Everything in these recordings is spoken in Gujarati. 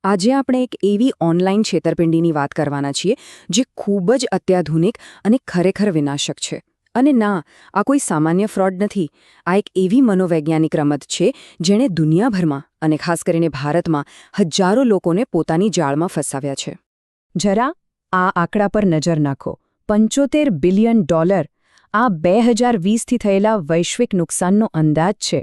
આજે આપણે એક એવી ઓનલાઈન છેતરપિંડીની વાત કરવાના છીએ જે ખૂબ જ અત્યાધુનિક અને ખરેખર વિનાશક છે. અને ના, આ કોઈ સામાન્ય ફ્રોડ નથી. આ એક એવી મનોવૈજ્ઞાનિક રમત છે જેણે દુનિયાભરમાં અને ખાસ કરીને ભારતમાં હજારો લોકોને પોતાની જાળમાં ફસાવ્યા છે. જરા આ આંકડા પર નજર નાખો. $75 બિલિયન આ 2020થી થયેલા વૈશ્વિક નુકસાનનો અંદાજ છે.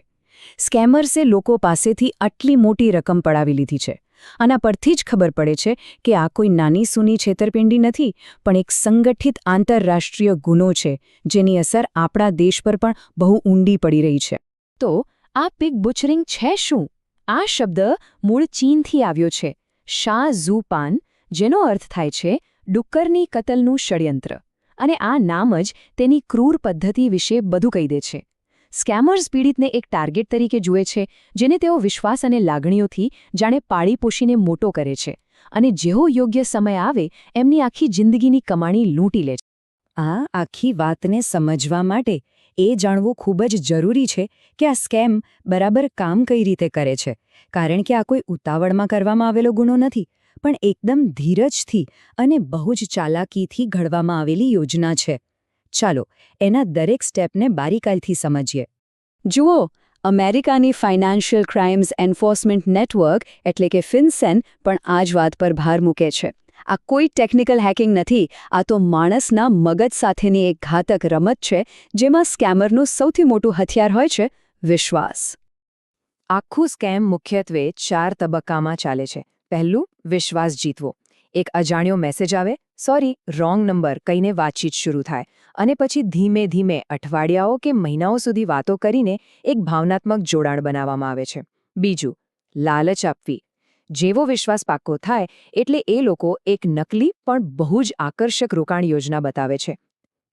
સ્કેમર્સે લોકો પાસેથી આટલી મોટી રકમ પડાવી લીધી છે. આના પરથી જ ખબર પડે છે કે આ કોઈ નાની સૂની છેતરપિંડી નથી, પણ એક સંગઠિત આંતરરાષ્ટ્રીય ગુનો છે જેની અસર આપણા દેશ પર પણ બહુ ઊંડી પડી રહી છે. તો આ પિગ બુચરિંગ છે શું? આ શબ્દ મૂળ ચીનથી આવ્યો છે, શા ઝુ પાન, જેનો અર્થ થાય છે ડુક્કરની કતલનું ષડયંત્ર. અને આ નામ જ તેની ક્રૂર પદ્ધતિ વિશે બધું કહી દે છે. સ્કેમર્સ પીડિતને એક ટાર્ગેટ તરીકે જુએ છે, જેને તેઓ વિશ્વાસ અને લાગણીઓથી જાણે પાળી પોષીને મોટો કરે છે, અને જેવો યોગ્ય સમય આવે એમની આખી જિંદગીની કમાણી લૂંટી લે છે. આ આખી વાતને સમજવા માટે એ જાણવું ખૂબ જ જરૂરી છે કે આ સ્કેમ બરાબર કામ કઈ રીતે કરે છે, કારણ કે આ કોઈ ઉતાવળમાં કરવામાં આવેલો ગુનો નથી, પણ એકદમ ધીરજથી અને બહુ જ ચાલાકીથી ઘડવામાં આવેલી યોજના છે. ચાલો એના દરેક સ્ટેપને બારીકાઈથી સમજીએ. જુઓ, અમેરિકાની ફાઇનાન્શિયલ ક્રાઇમ્સ એન્ફોર્સમેન્ટ નેટવર્ક એટલે કે ફિનસેન પણ આ જ વાત પર ભાર મૂકે છે. આ કોઈ ટેકનિકલ હેકિંગ નથી, આ તો માણસના મગજ સાથેની એક ઘાતક રમત છે જેમાં સ્કેમરનું સૌથી મોટું હથિયાર હોય છે વિશ્વાસ. આખું સ્કેમ મુખ્યત્વે 4 તબક્કામાં ચાલે છે. પહેલું, વિશ્વાસ જીતવો. એક અજાણ્યો મેસેજ આવે, સોરી, રોંગ નંબર કહીને વાતચીત શરૂ થાય, અને પછી ધીમે ધીમે અઠવાડિયાઓ કે મહિનાઓ સુધી વાતો કરીને એક ભાવનાત્મક જોડાણ બનાવવામાં આવે છે. બીજું, લાલચ આપવી. જેવો વિશ્વાસ પાક્કો થાય એટલે એ લોકો એક નકલી પણ બહુ જ આકર્ષક રોકાણ યોજના બતાવે છે.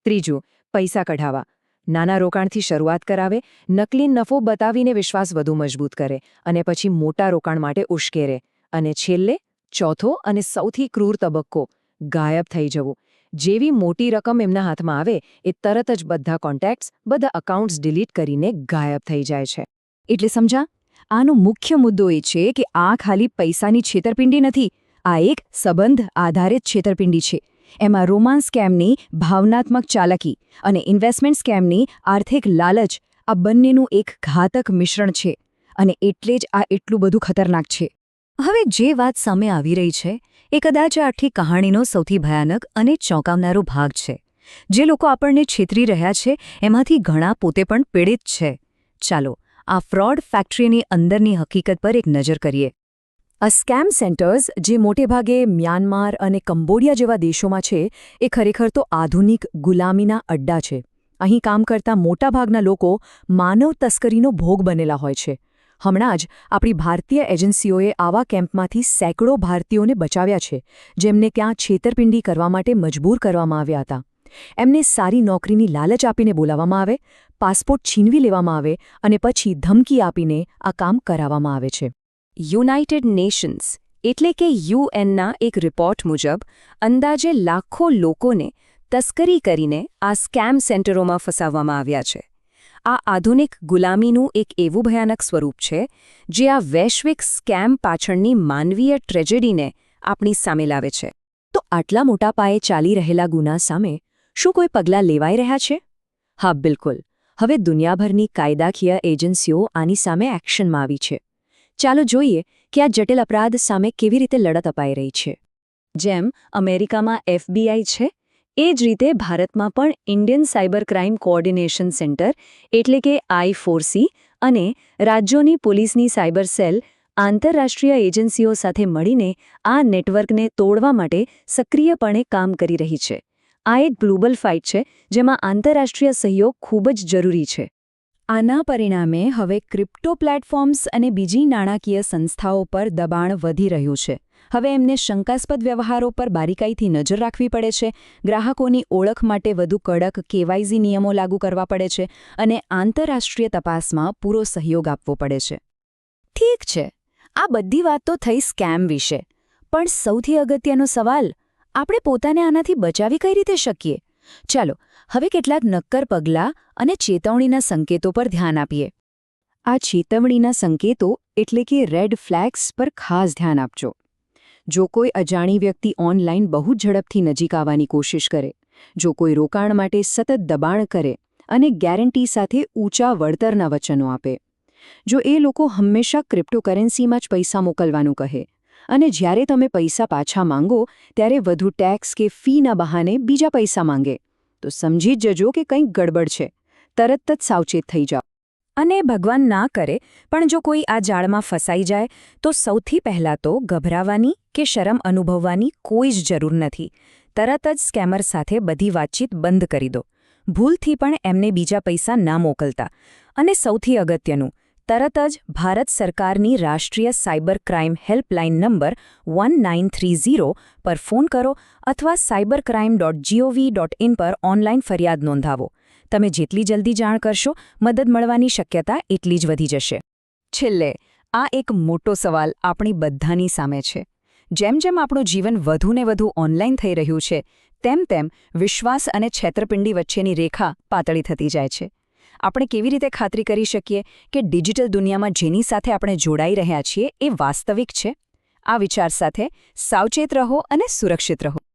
ત્રીજું, પૈસા કઢાવા. નાના રોકાણથી શરૂઆત કરાવે, નકલી નફો બતાવીને વિશ્વાસ વધુ મજબૂત કરે, અને પછી મોટા રોકાણ માટે ઉશ્કેરે. અને છેલ્લે, ચોથો અને સૌથી ક્રૂર તબક્કો, ગાયબ થઈ જવું. જેવી મોટી રકમ એમના હાથમાં આવે એ તરત જ બધા કોન્ટેક્ટ્સ, બધા અકાઉન્ટ્સ ડિલીટ કરીને ગાયબ થઈ જાય છે. એટલે સમજા, આનો મુખ્ય મુદ્દો એ છે કે આ ખાલી પૈસાની છેતરપિંડી નથી, આ એક સંબંધ આધારિત છેતરપિંડી છે. એમાં રોમાન્સ સ્કેમની ભાવનાત્મક ચાલાકી અને ઇન્વેસ્ટમેન્ટ સ્કેમની આર્થિક લાલચ, આ બંનેનું એક ઘાતક મિશ્રણ છે. અને એટલે જ આ એટલું બધું ખતરનાક છે. હવે જે વાત સામે આવી રહી છે એ કદાચ આ આખી કહાણીનો સૌથી ભયાનક અને ચોંકાવનારો ભાગ છે. જે લોકો આપણને છેતરી રહ્યા છે એમાંથી ઘણા પોતે પણ પીડિત છે. ચાલો આ ફ્રોડ ફેક્ટરીની અંદરની હકીકત પર એક નજર કરીએ. આ સ્કેમ સેન્ટર્સ, જે મોટેભાગે મ્યાનમાર અને કંબોડિયા જેવા દેશોમાં છે, એ ખરેખર તો આધુનિક ગુલામીના અડ્ડા છે. અહીં કામ કરતા મોટાભાગના લોકો માનવ તસ્કરીનો ભોગ બનેલા હોય છે. હમણાં જ આપણી ભારતીય એજન્સીઓએ આવા કેમ્પમાંથી સેંકડો ભારતીયોને બચાવ્યા છે, જેમને ત્યાં છેતરપિંડી કરવા માટે મજબૂર કરવામાં આવ્યા હતા. એમને સારી નોકરીની લાલચ આપીને બોલાવવામાં આવે, પાસપોર્ટ છીનવી લેવામાં આવે અને પછી ધમકી આપીને આ કામ કરાવવામાં આવે છે. યુનાઇટેડ નેશન્સ એટલે કે યુએનના એક રિપોર્ટ મુજબ અંદાજે લાખો લોકોને તસ્કરી કરીને આ સ્કેમ સેન્ટરોમાં ફસાવવામાં આવ્યા છે. આ આધુનિક ગુલામીનું એક એવું ભયાનક સ્વરૂપ છે જે આ વૈશ્વિક સ્કેમ પાછળની માનવીય ટ્રેજેડીને આપણી સામે લાવે છે. તો આટલા મોટા પાયે ચાલી રહેલા ગુના સામે શું કોઈ પગલાં લેવાઈ રહ્યા છે? હા, બિલકુલ. હવે દુનિયાભરની કાયદાકીય એજન્સીઓ આની સામે એક્શનમાં આવી છે. ચાલો જોઈએ કે આ જટિલ અપરાધ સામે કેવી રીતે લડત અપાઈ રહી છે. જેમ અમેરિકામાં FBI છે, એ જ રીતે ભારતમાં પણ Indian cyber crime coordination centre એટલે કે I4C અને રાજ્યોની પોલીસની સાયબર સેલ આંતરરાષ્ટ્રીય એજન્સીઓ સાથે મળીને આ નેટવર્કને તોડવા માટે સક્રિયપણે કામ કરી રહી છે. આ એક ગ્લોબલ ફાઇટ છે જેમાં આંતરરાષ્ટ્રીય સહયોગ ખૂબ જ જરૂરી છે. આના પરિણામે હવે ક્રિપ્ટો પ્લેટફોર્મ્સ અને બીજી નાણાકીય સંસ્થાઓ પર દબાણ વધી રહ્યું છે. હવે એમને શંકાસ્પદ વ્યવહારો પર બારીકાઈથી નજર રાખવી પડે છે, ગ્રાહકોની ઓળખ માટે વધુ કડક KYC નિયમો લાગુ કરવા પડે છે અને આંતરરાષ્ટ્રીય તપાસમાં પૂરો સહયોગ આપવો પડે છે. ઠીક છે, આ બધી વાત તો થઈ સ્કેમ વિશે. પણ સૌથી અગત્યનો સવાલ, આપણે પોતાને આનાથી બચાવી કઈ રીતે શકીએ? ચાલો હવે કેટલાક નક્કર પગલાં અને ચેતવણીના સંકેતો પર ધ્યાન આપીએ. આ ચેતવણીના સંકેતો એટલે કે રેડ ફ્લેગ્સ પર ખાસ ધ્યાન આપજો. જો કોઈ અજાણી વ્યક્તિ ઓનલાઈન બહુ ઝડપથી નજીક આવવાની કોશિશ કરે, જો કોઈ રોકાણ માટે સતત દબાણ કરે અને ગેરંટી સાથે ઊંચા વળતરના વચનો આપે, જો એ લોકો હંમેશા ક્રિપ્ટોકરન્સીમાં જ પૈસા મોકલવાનું કહે અને જ્યારે તમે પૈસા પાછા માંગો ત્યારે વધુ ટેક્સ કે ફીના બહાને બીજા પૈસા માંગે, તો સમજી જ જજો કે કંઈક ગડબડ છે. તરત જ સાવચેત થઈ જાઓ. અને ભગવાન ના કરે પણ જો કોઈ આ જાળમાં ફસાઈ જાય તો સૌથી પહેલાં તો ગભરાવાની કે શરમ અનુભવવાની કોઈ જ જરૂર નથી. તરત જ સ્કેમર સાથે બધી વાતચીત બંધ કરી દો. ભૂલથી પણ એમને બીજા પૈસા ના મોકલતા. અને સૌથી અગત્યનું, તરત જ ભારત સરકારની રાષ્ટ્રીય સાયબર ક્રાઇમ હેલ્પલાઇન નંબર 1930 પર ફોન કરો અથવા cybercrime.gov.in પર ઓનલાઈન ફરિયાદ નોંધાવો. તમે જેટલી જલ્દી જાણ કરશો, મદદ મળવાની શક્યતા એટલી જ વધી જશે. છેલ્લે, આ એક મોટો સવાલ આપણી બધાની સામે છે. જેમ જેમ આપણું જીવન વધુને વધુ ઓનલાઈન થઈ રહ્યું છે, તેમ તેમ વિશ્વાસ અને છેતરપિંડી વચ્ચેની રેખા પાતળી થતી જાય છે. આપણે કેવી રીતે ખાતરી કરી શકીએ કે ડિજિટલ દુનિયામાં જેની સાથે આપણે જોડાઈ રહ્યા છીએ એ વાસ્તવિક છે? આ વિચાર સાથે સાવચેત રહો અને સુરક્ષિત રહો.